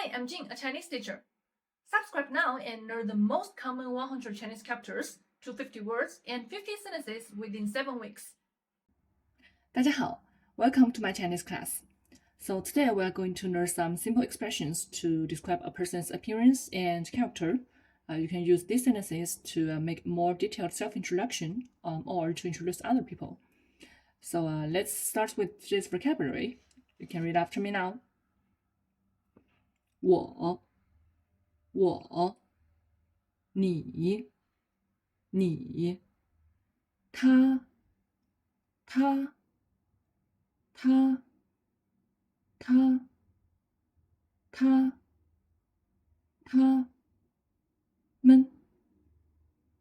Hi, I'm Jing, a Chinese teacher. Subscribe now and learn the most common 100 Chinese characters, 250 words, and 50 sentences within 7 weeks. 大家好, welcome to my Chinese class. So today we are going to learn some simple expressions to describe a person's appearance and character. You can use these sentences to make more detailed self-introduction or to introduce other people. So let's start with today's vocabulary. You can read after me now. 我你他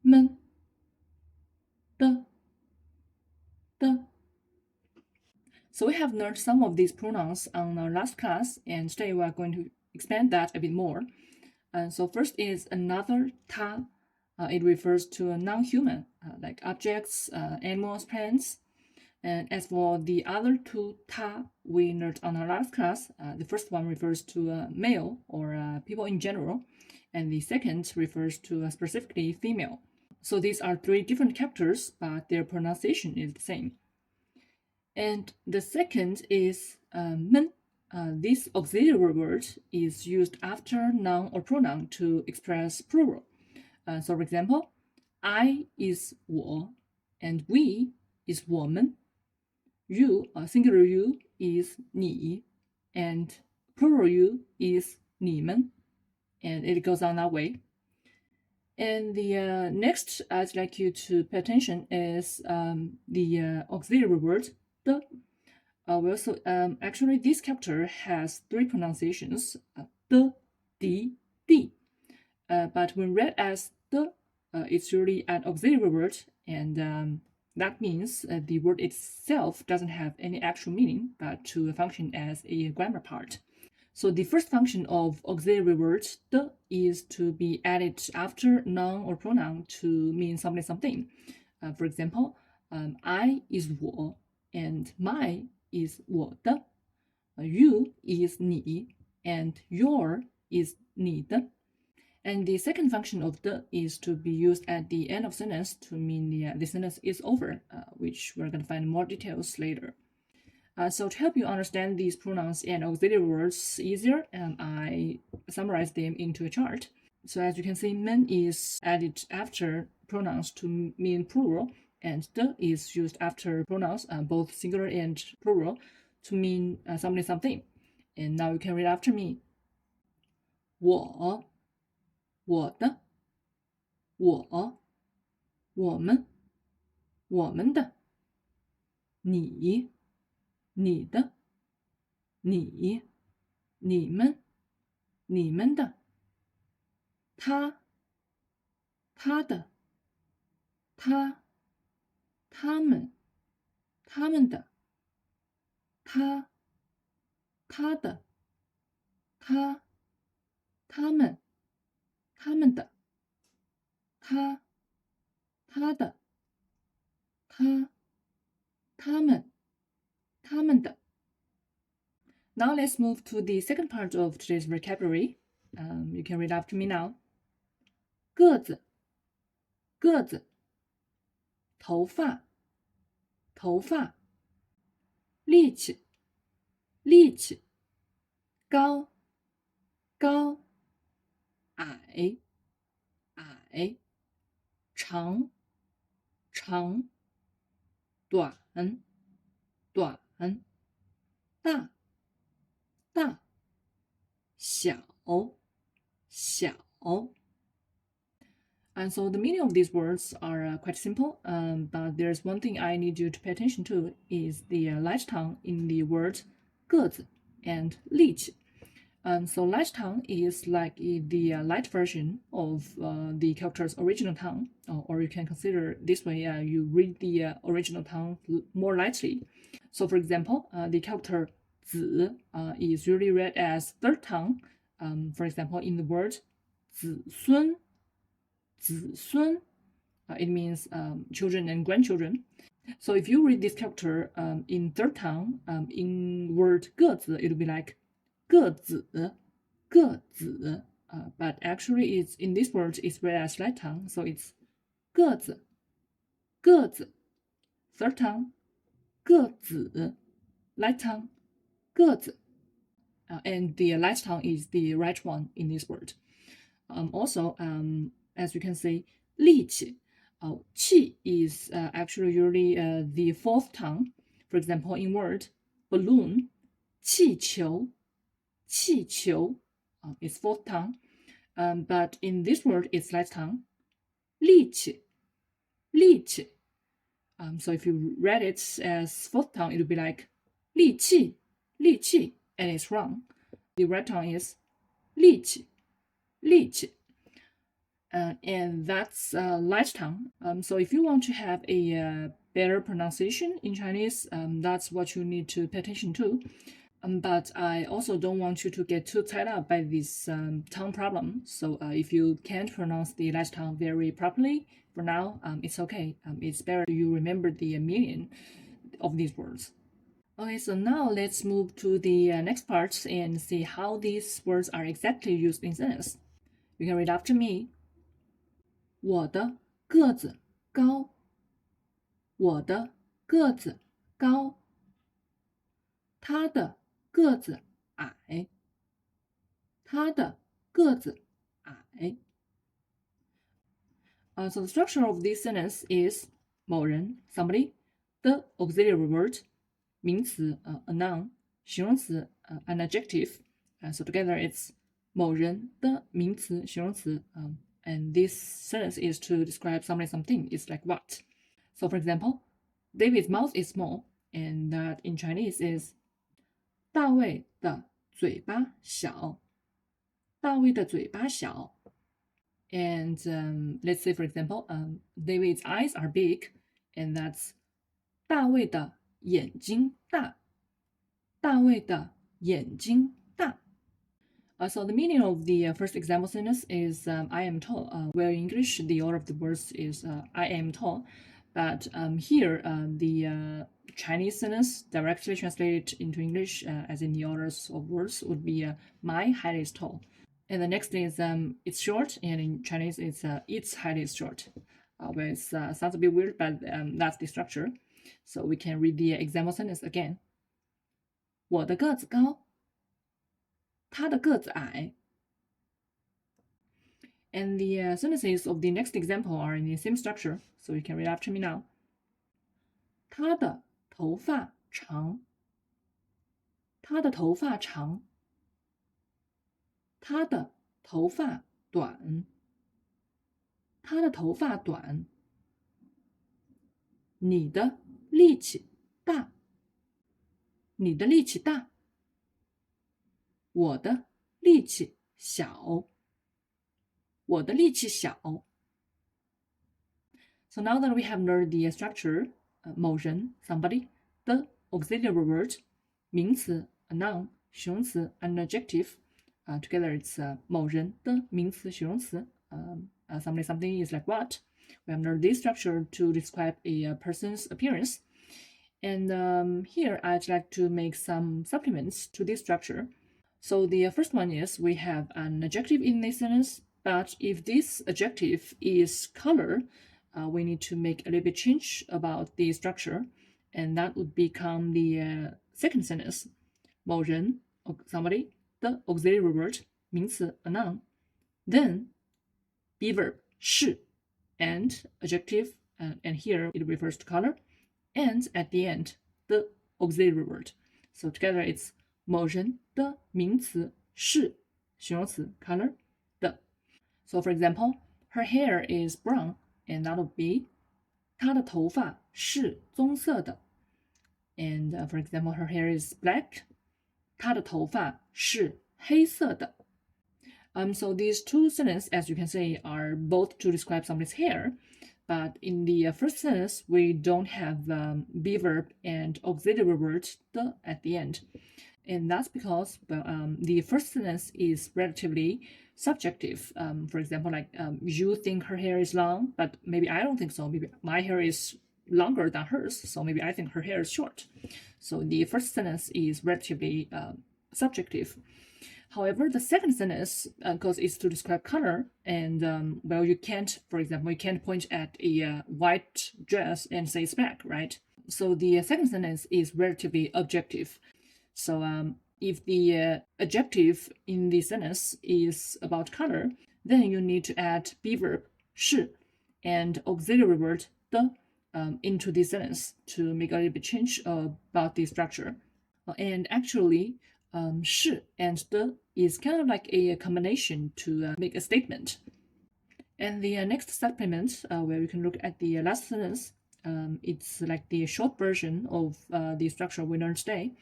们的。So we have learned some of these pronouns on our last class, and today we are going to expand that a bit more. So first is another 他. It refers to a non-human, like objects, animals, plants. And as for the other two 他 we learned on our last class, the first one refers to male or people in general, and the second refers to specifically female. So these are three different characters, but their pronunciation is the same. And the second is 们. This auxiliary word is used after noun or pronoun to express plural. So for example, I is 我 and we is 我们. You, singular you, is 你 and plural you is 你们. And it goes on that way. And the next I'd like you to pay attention is the auxiliary word 的. Actually, this character has three pronunciations, 的, 的, 的. But when read as 的, it's usually an auxiliary word, and that means the word itself doesn't have any actual meaning, but to function as a grammar part. So the first function of auxiliary word 的 is to be added after noun or pronoun to mean something. For example, I is 我 and my is 我的. You is 你 and your is 你的. And the second function of 的 is to be used at the end of sentence to mean the sentence is over, which we're going to find more details later. So to help you understand these pronouns and auxiliary words easier, I summarized them into a chart. So as you can see, 们 is added after pronouns to mean plural, and 的 is used after pronouns, both singular and plural, to mean something. And now you can read after me. 我的我们的你的你们的他的他们的他的他们的他的他们的. Now let's move to the second part of today's vocabulary. You can read after me now. 个子头发力气高矮长短大小 And so the meaning of these words are quite simple, but there's one thing I need you to pay attention to is the light tongue in the word 个子 and 力气. So light tongue is like the light version of the character's original tongue, or you can consider this way, you read the original tongue more lightly. So for example, the character 子 is usually read as third tongue. For example, in the word 子孙, it means children and grandchildren. So if you read this character in third tongue, in word 个子, it will be like 个子个子 but actually it's in this word it's read as light tongue, so it's 个子 third tongue 个子 light tongue 个子 and the light tongue is the right one in this word. Also, as you can see, 力气 气 is actually usually the fourth tongue. For example, in word balloon 气球 is fourth tongue, but in this word it's light tongue. 力气 so if you read it as fourth tongue, it would be like 力气 and it's wrong. The right tongue is 力气 and that's light tongue. So if you want to have a better pronunciation in Chinese, that's what you need to pay attention to. But I also don't want you to get too tied up by this tongue problem. So if you can't pronounce the light tongue very properly, for now, it's okay. It's better you remember the meaning of these words. Okay, so now let's move to the next part and see how these words are exactly used in sentence. You can read after me. 我的个子高，我的个子高，他的个子矮，他的个子矮。So the structure of this sentence is 某人 somebody, the auxiliary word 名词 a noun, 形容词 an adjective. So together it's 某人的名词形容词 and this sentence is to describe something. It's like what? So for example, David's mouth is small, and that in Chinese is 大卫的嘴巴小，大卫的嘴巴小。And let's say, for example, David's eyes are big, and that's 大卫的眼睛大，大卫的眼睛大。So the meaning of the first example sentence is I am tall. Where in English, the order of the words is I am tall. But here, the Chinese sentence directly translated into English as in the orders of words would be my height is tall. And the next is it's short, and in Chinese it's its height is short. Well, it sounds a bit weird, but that's the structure. So we can read the example sentence again. 我的个子高，他的个子矮。And the sentences of the next example are in the same structure, so you can read after me now. 他的头发长，他的头发长，他的头发短，他的头发短。你的力气大，你的力气大。我的力气小，我的力气小。So now that we have learned the structure, 某人 somebody, the auxiliary word, 名词 a noun, 形容词 an adjective, together it's 某人的名词形容词 something is like what? We have learned this structure to describe a person's appearance. And here I'd like to make some supplements to this structure. So the first one is we have an adjective in this sentence, but if this adjective is color, we need to make a little bit change about the structure, and that would become the second sentence. 某人 somebody, the auxiliary word, 名词 a noun, then be verb 是 and adjective, and here it refers to color, and at the end the auxiliary word. So together it's 某人的名词是形容词 color 的。So for example, her hair is brown, and that would be 她的头发是棕色的。And for example, her hair is black, 她的头发是黑色的。So these two sentences, as you can see, are both to describe somebody's hair. But in the first sentence, we don't have be verb and auxiliary word 的 at the end. And that's because the first sentence is relatively subjective. For example, like you think her hair is long, but maybe I don't think so. Maybe my hair is longer than hers, so maybe I think her hair is short. So the first sentence is relatively subjective. However, the second sentence, because it's to describe color, and well, you can't, for example, you can't point at a white dress and say it's black, right? So the second sentence is relatively objective. So if the adjective in the sentence is about color, then you need to add be verb 是 and auxiliary word 的 into the sentence to make a little bit change about the structure. And actually, 是 and 的 is kind of like a combination to make a statement. And the next supplement, where you can look at the last sentence, it's like the short version of the structure we learned today.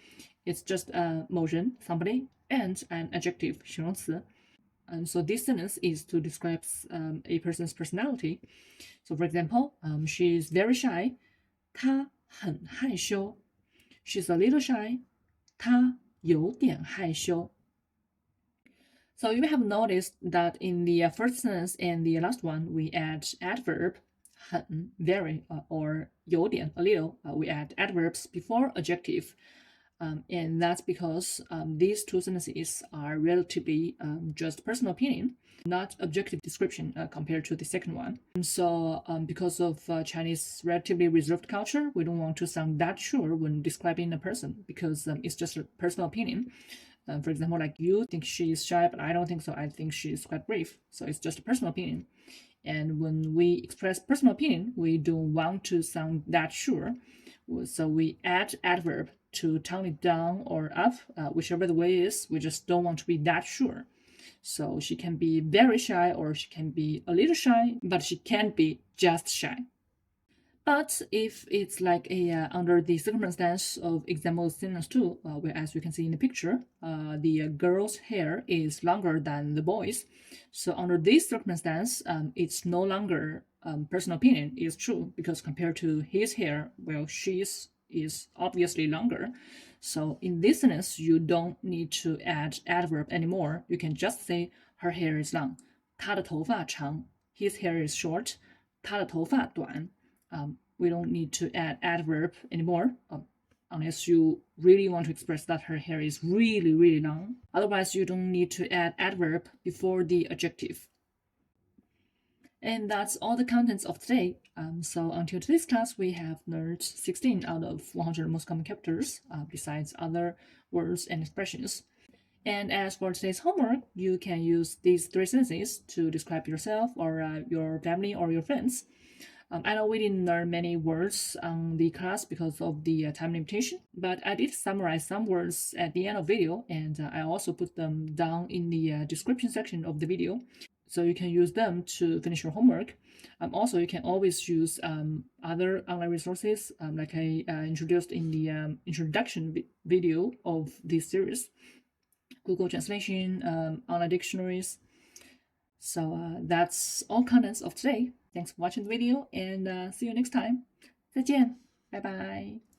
It's just 某人 somebody and an adjective 形容词. And so this sentence is to describe a person's personality. So for example, she is very shy. 她很害羞. She's a little shy. 她有点害羞. So you have noticed that in the first sentence and the last one, we add adverb 很 very or 有点 a little. We add adverbs before adjective. And that's because these two sentences are relatively just personal opinion, not objective description compared to the second one. And so because of Chinese relatively reserved culture, we don't want to sound that sure when describing a person because it's just a personal opinion. For example, like you think she's shy, but I don't think so. I think she's quite brave. So it's just a personal opinion. And when we express personal opinion, we don't want to sound that sure. So we add adverb to tone it down or up, whichever the way is. We just don't want to be that sure. So she can be very shy or she can be a little shy, but she can't be just shy. But if it's like under the circumstance of example sentence 2, where as you can see in the picture, the girl's hair is longer than the boy's. So under this circumstance, it's no longer personal opinion, it's true, because compared to his hair, well, she's is obviously longer. So in this sentence, you don't need to add adverb anymore. You can just say her hair is long. 她的头发长. His hair is short. 她的头发短. We don't need to add adverb anymore, unless you really want to express that her hair is really, really long. Otherwise, you don't need to add adverb before the adjective. And that's all the contents of today. So until today's class, we have learned 16 out of 100 most common characters, besides other words and expressions. And as for today's homework, you can use these 3 sentences to describe yourself or your family or your friends. I know we didn't learn many words on the class because of the time limitation, but I did summarize some words at the end of the video, and I also put them down in the description section of the video. So you can use them to finish your homework. Also, you can always use other online resources like I introduced in the introduction video of this series. Google Translation, online dictionaries. So that's all contents of today. Thanks for watching the video and see you next time. 再见，拜拜。